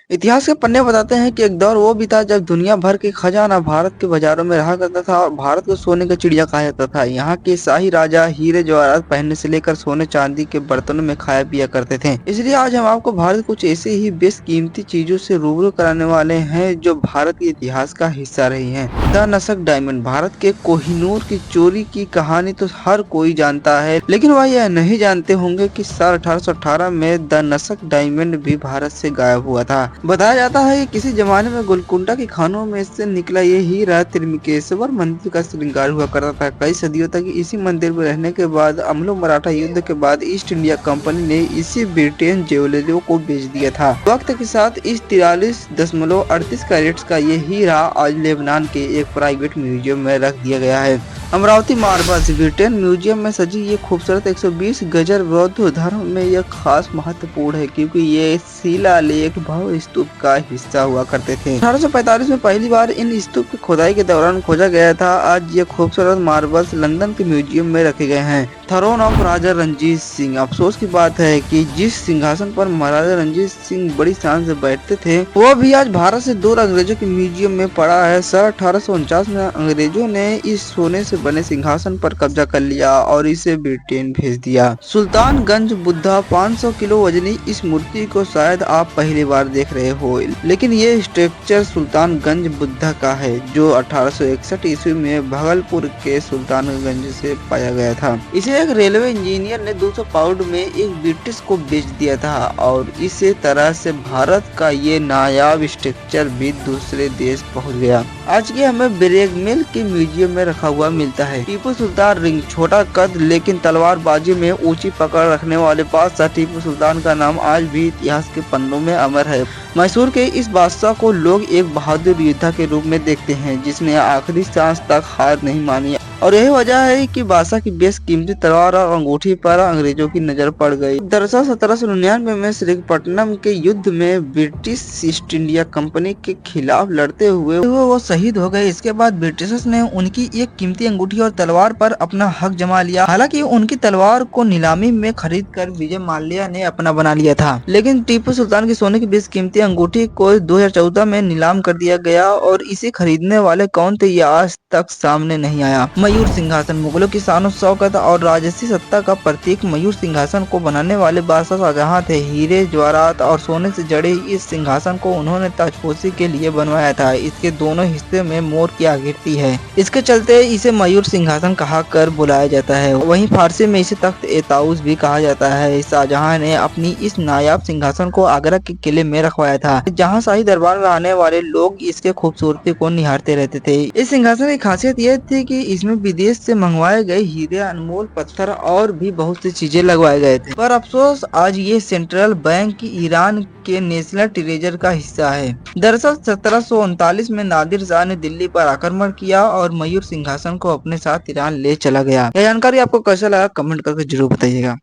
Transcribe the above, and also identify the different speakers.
Speaker 1: इतिहास के पन्ने बताते हैं कि एक दौर वो भी था जब दुनिया भर के खजाना भारत के बाजारों में रहा करता था और भारत को सोने का चिड़िया कहा जाता था। यहाँ के शाही राजा हीरे जवाहरात पहनने से लेकर सोने चांदी के बर्तनों में खाया पिया करते थे। इसलिए आज हम आपको भारत कुछ ऐसे ही बेशकीमती चीजों से रूबरू कराने वाले हैं जो भारत के इतिहास का हिस्सा रही है। The नसक diamond. भारत के कोहिनूर की चोरी की कहानी तो हर कोई जानता है, लेकिन वह यह नहीं जानते होंगे कि साल 1818 में द नसक डायमंड भी भारत से गायब हुआ था। बताया जाता है कि किसी जमाने में गोलकुंडा की खानों में से निकला ये हीरा त्रिमिकेश्वर मंदिर का श्रृंगार हुआ करता था। कई सदियों तक इसी मंदिर में रहने के बाद अम्लो मराठा युद्ध के बाद ईस्ट इंडिया कंपनी ने इसी ब्रिटेन ज्वेलरियों को बेच दिया था। वक्त के साथ इस 43.38 कैरेट्स का ये हीरा आज लेबनान के एक प्राइवेट म्यूजियम में रख दिया गया है। अमरावती मार्बल्स। ब्रिटेन म्यूजियम में सजी ये खूबसूरत 120 गजर बौद्ध धर्म में यह खास महत्वपूर्ण है क्योंकि ये शिलालेख भव्य स्तूप का हिस्सा हुआ करते थे। 1845 में पहली बार इन स्तूप की खुदाई के दौरान खोजा गया था। आज ये खूबसूरत मार्बल्स लंदन के म्यूजियम में रखे गए हैं। थ्रोन ऑफ राजा रंजीत सिंह। अफसोस की बात है कि जिस सिंहासन पर महाराजा रंजीत सिंह बड़ी शान से बैठते थे वो भी आज भारत से दूर अंग्रेजों के म्यूजियम में पड़ा है। सन 1849 में अंग्रेजों ने इस सोने से बने सिंहासन पर कब्जा कर लिया और इसे ब्रिटेन भेज दिया। सुल्तानगंज बुद्धा। 500 किलो वजनी इस मूर्ति को शायद आप पहली बार देख रहे हो, लेकिन ये स्ट्रक्चर सुल्तानगंज बुद्धा का है जो 1861 ईस्वी में भागलपुर के सुल्तानगंज से पाया गया था। इसे एक रेलवे इंजीनियर ने 200 पाउंड में एक ब्रिटिश को बेच दिया था और इसी तरह से भारत का ये नायाब स्ट्रक्चर भी दूसरे देश पहुंच गया। आज के हमें ब्रेगमेल के म्यूजियम में रखा हुआ मिलता है। टीपू सुल्तान रिंग। छोटा कद लेकिन तलवारबाजी में ऊंची पकड़ रखने वाले बादशाह टीपू सुल्तान का नाम आज भी इतिहास के पन्नों में अमर है। मैसूर के इस बादशाह को लोग एक बहादुर योद्धा के रूप में देखते हैं जिसने आखिरी सांस तक हार नहीं मानी और यही वजह है कि बादशाह की बेशकीमती तलवार और अंगूठी पर अंग्रेजों की नजर पड़ गई। दरअसल 1799 में श्रीरंगपट्टनम के युद्ध में ब्रिटिश ईस्ट इंडिया कंपनी के खिलाफ लड़ते हुए वो शहीद हो गए। इसके बाद ब्रिटिशर्स ने उनकी एक कीमती अंगूठी और तलवार पर अपना हक जमा लिया। हालांकि उनकी तलवार को नीलामी में खरीद कर विजय माल्या ने अपना बना लिया था, लेकिन टीपू सुल्तान की सोने की बेशकीमती अंगूठी को 2014 में नीलाम कर दिया गया और इसे खरीदने वाले कौन थे ये आज तक सामने नहीं आया। मयूर सिंहासन। मुगलों की शान शौकत और राजसी सत्ता का प्रतीक मयूर सिंहासन को बनाने वाले बादशाह शाहजहां थे। हीरे जवाहरात और सोने से जड़े इस सिंहासन को उन्होंने ताजपोशी के लिए बनवाया था। इसके दोनों हिस्से में मोर की आकृति है, इसके चलते इसे मयूर सिंहासन कहा कर बुलाया जाता है। वहीं फारसी में इसे तख्त ए ताऊस भी कहा जाता है। शाहजहां ने अपनी इस नायाब सिंहासन को आगरा के किले में रखवाया था, जहाँ शाही दरबार में आने वाले लोग इसके खूबसूरती को निहारते रहते थे। इस सिंहासन की खासियत यह थी कि इसमें विदेश से मंगवाए गए हीरे, अनमोल पत्थर और भी बहुत सी चीजें लगवाए गए थे। पर अफसोस आज ये सेंट्रल बैंक की ईरान के नेशनल ट्रेजर का हिस्सा है। दरअसल 1739 में नादिर शाह ने दिल्ली पर आक्रमण किया और मयूर सिंहासन को अपने साथ ईरान ले चला गया। यह जानकारी आपको कैसा लगा कमेंट करके जरूर बताइएगा।